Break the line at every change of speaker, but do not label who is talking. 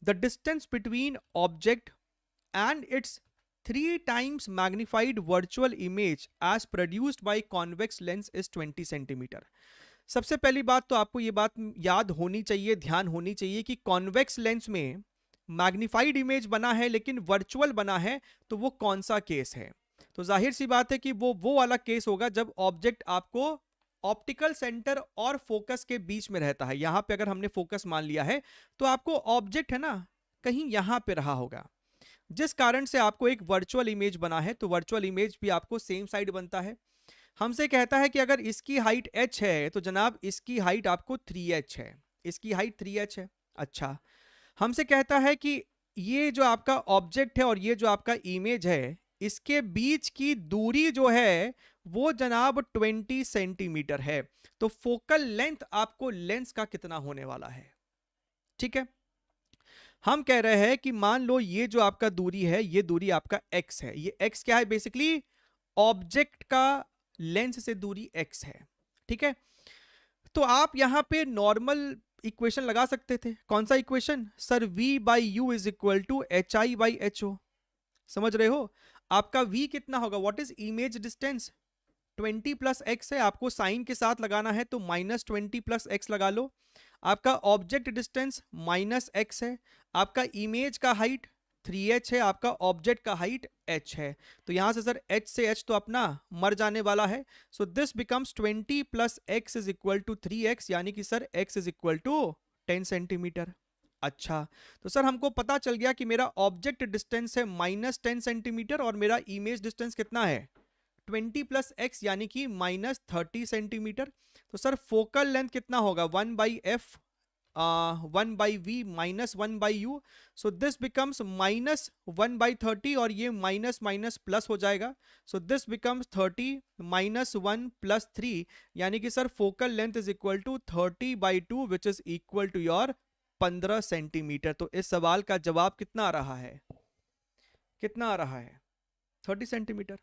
The distance between object and its 3 times magnified virtual image as produced by convex lens is 20 centimetre. सबसे पहली बात तो आपको ये बात याद होनी चाहिए, ध्यान होनी चाहिए कि कॉन्वेक्स लेंस में मैग्निफाइड इमेज बना है लेकिन वर्चुअल बना है, तो वो कौन सा केस है? तो जाहिर सी बात है कि वो वाला केस होगा जब ऑब्जेक्ट आपको ऑप्टिकल सेंटर और फोकस के बीच में रहता है। यहां पे अगर हमने फोकस मान लिया है तो आपको ऑब्जेक्ट है ना कहीं यहां पे रहा होगा, जिस कारण से आपको एक वर्चुअल इमेज बना है। तो वर्चुअल इमेज भी आपको सेम साइड बनता है। हमसे कहता है कि अगर इसकी हाइट h है तो जनाब इसकी हाइट आपको 3h है, इसकी हाइट 3h है। अच्छा, हमसे कहता है कि ये जो आपका ऑब्जेक्ट है और ये जो आपका इमेज है, इसके बीच की दूरी जो है वो जनाब 20 सेंटीमीटर है। तो फोकल लेंथ आपको लेंस का कितना होने वाला है? ठीक है, हम कह रहे हैं कि मान लो ये जो आपका दूरी है, ये दूरी आपका x है। ये x क्या है? बेसिकली ऑब्जेक्ट का लेंस से दूरी x है। ठीक है, तो आप यहां पे नॉर्मल इक्वेशन लगा सकते थे। कौन सा equation sir? v by U is equal to H I by H O. समझ रहे हो? आपका v कितना होगा? What is image distance? 20 plus X है, आपको साइन के साथ लगाना है तो -20 प्लस एक्स लगा लो। आपका ऑब्जेक्ट डिस्टेंस -x है, आपका इमेज का हाइट 3h है, आपका ऑब्जेक्ट का हाइट h है। तो यहां से सर h से h तो अपना मर जाने वाला है। So this becomes 20 plus X is equal to 3x, यानी कि sir x is equal to 10 centimetre. अच्छा, तो सर हमको पता चल गया कि मेरा ऑब्जेक्ट डिस्टेंस है -10 सेंटीमीटर और मेरा इमेज डिस्टेंस कितना है? 20 प्लस एक्स यानी कि -30 सेंटीमीटर। तो सर फोकल लेंथ कितना होगा? 1 by F 1 by V minus 1 by U. So this becomes -1/30 और ये माइनस माइनस प्लस हो जाएगा। सो दिस बिकम्स 30 -1 + 3, यानी कि sir focal length is equal to 30/2 which is equal to your 15 centimetre. तो इस सवाल का जवाब कितना आ रहा है? कितना आ रहा है? 30 सेंटीमीटर।